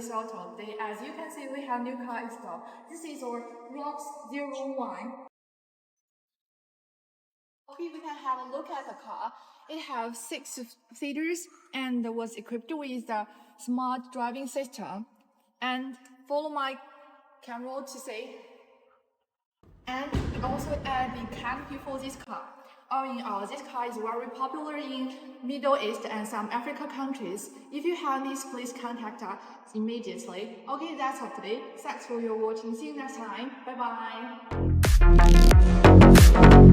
result of the day. As you can see, we have new car installed. This is our ROX 01. Okay, we can have a look at the car. It has 6 seaters and was equipped with a smart driving system. And follow my camera to see. And we also add the canopy for this car. All in all, this car is very popular in Middle East and some African countries. If you have this, please contact us immediately. Okay, that's all today. Thanks for your watching. See you next time. Bye bye.